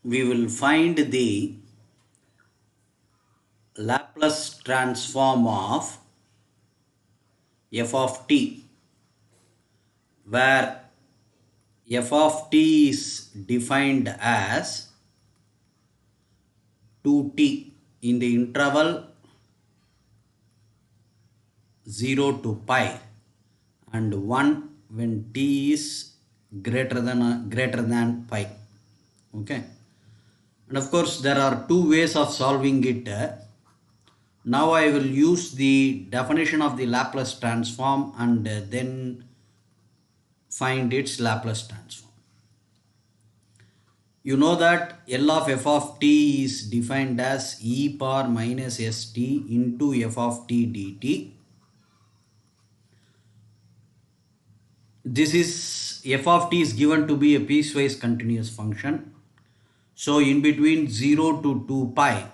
we will find the Laplace transform of f of t, where f of t is defined as 2t in the interval 0 to pi and 1 when t is greater than pi. Okay, and of course there are two ways of solving it. Now I will use the definition of the Laplace transform and then find its Laplace transform. You know that L of f of t is defined as e power minus st into f of t dt. This is f of t is given to be a piecewise continuous function. So in between 0 to 2 pi,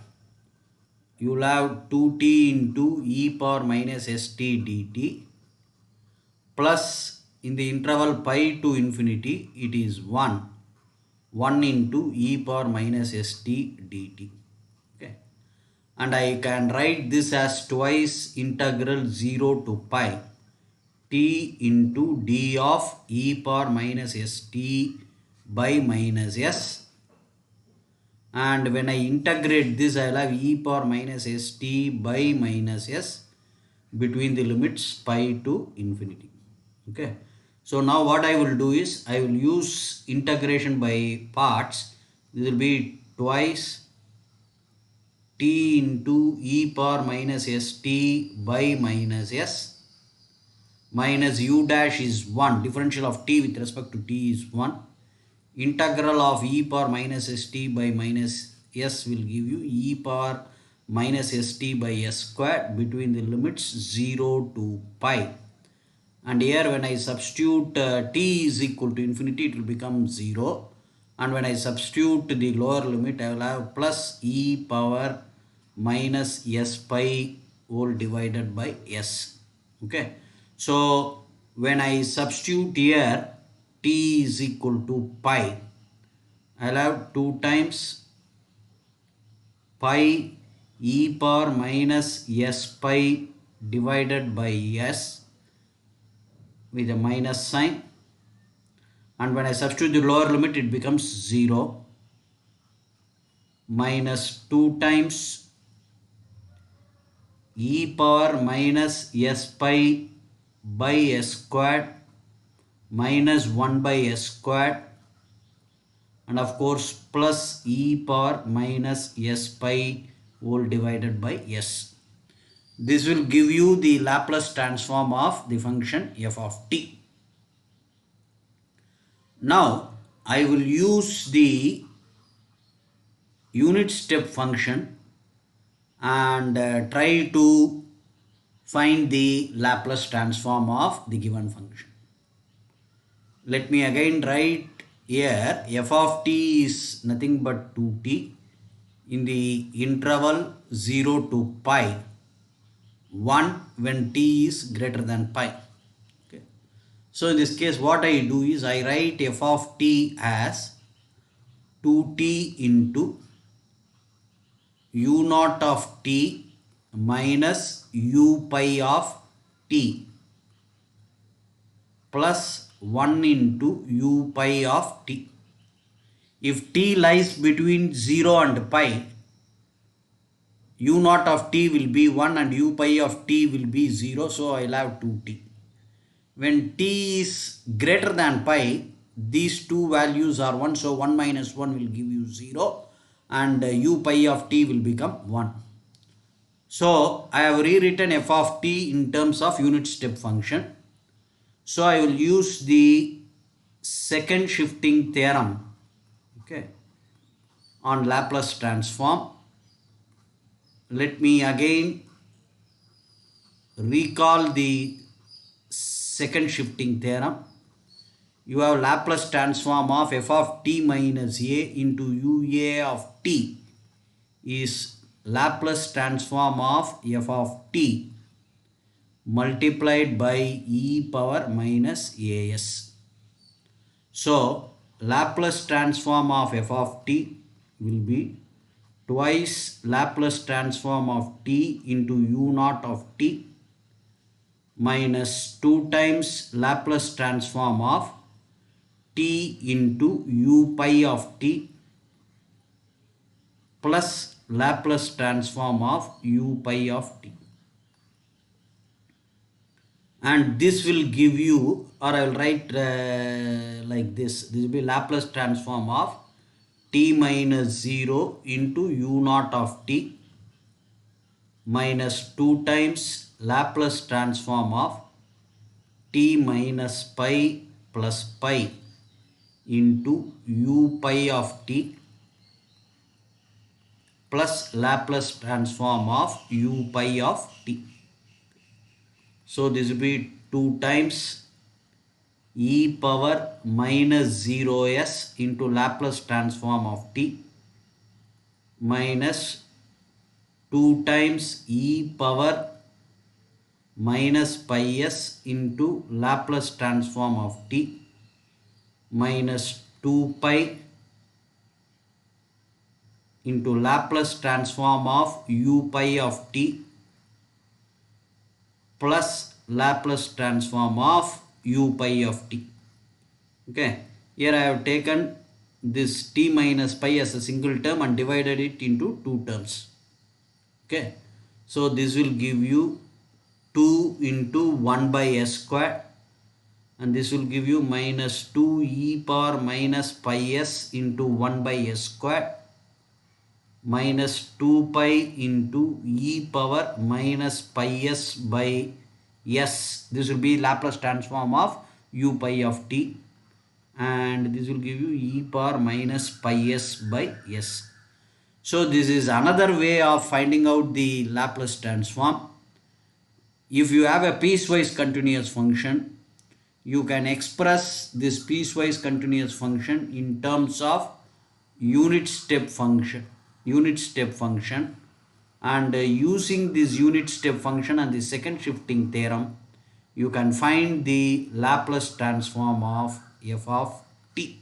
you will have 2t into e power minus st dt plus in the interval pi to infinity it is 1 into e power minus st dt. Okay, and I can write this as twice integral 0 to pi t into d of e power minus st by minus s, and when I integrate this I will have e power minus st by minus s between the limits pi to infinity. Okay, so now what I will do is I will use integration by parts. This will be twice t into e power minus st by minus s minus u dash is 1, differential of t with respect to t is 1, integral of e power minus st by minus s will give you e power minus st by s square between the limits 0 to pi, and here when I substitute t is equal to infinity it will become 0, and when I substitute the lower limit I will have plus e power minus s pi whole divided by s. Okay, so when I substitute here t is equal to pi, I will have 2 times pi e power minus s pi divided by s with a minus sign, and when I substitute the lower limit it becomes 0 minus 2 times e power minus s pi by s squared minus 1 by s squared, and of course plus e power minus s pi whole divided by s. This will give you the Laplace transform of the function f of t. Now I will use the unit step function and try to find the Laplace transform of the given function. Let me again write here f of t is nothing but 2t in the interval 0 to pi, 1 when t is greater than pi. Okay. So in this case what I do is I write f of t as 2t into u naught of t minus u pi of t plus 1 into u pi of t. If t lies between 0 and pi, u naught of t will be 1 and u pi of t will be 0, so I will have 2t. When t is greater than pi, these two values are 1, so 1 minus 1 will give you 0 and u pi of t will become 1. So I have rewritten f of t in terms of unit step function. So I will use the second shifting theorem, okay, on Laplace transform. Let me again recall the second shifting theorem. You have Laplace transform of f of t minus a into ua of t is Laplace transform of f of t multiplied by e power minus as. So Laplace transform of f of t will be twice Laplace transform of t into u naught of t minus 2 times Laplace transform of t into u pi of t plus Laplace transform of u pi of t. And this will give you, or I will write like this will be Laplace transform of t minus 0 into u naught of t minus 2 times Laplace transform of t minus pi plus pi into u pi of t plus Laplace transform of u pi of t. So this will be 2 times e power minus 0s into Laplace transform of t minus 2 times e power minus pi s into Laplace transform of t minus 2 pi into Laplace transform of u pi of t plus Laplace transform of u pi of t. Okay, here I have taken this t minus pi as a single term and divided it into two terms. Okay, so this will give you 2 into 1 by s square, and this will give you minus 2 e power minus pi s into 1 by s square minus 2 pi into e power minus pi s by s. This will be Laplace transform of u pi of t, and this will give you e power minus pi s by s. So this is another way of finding out the Laplace transform. If you have a piecewise continuous function, you can express this piecewise continuous function in terms of unit step function, and using this unit step function and the second shifting theorem, you can find the Laplace transform of f of t.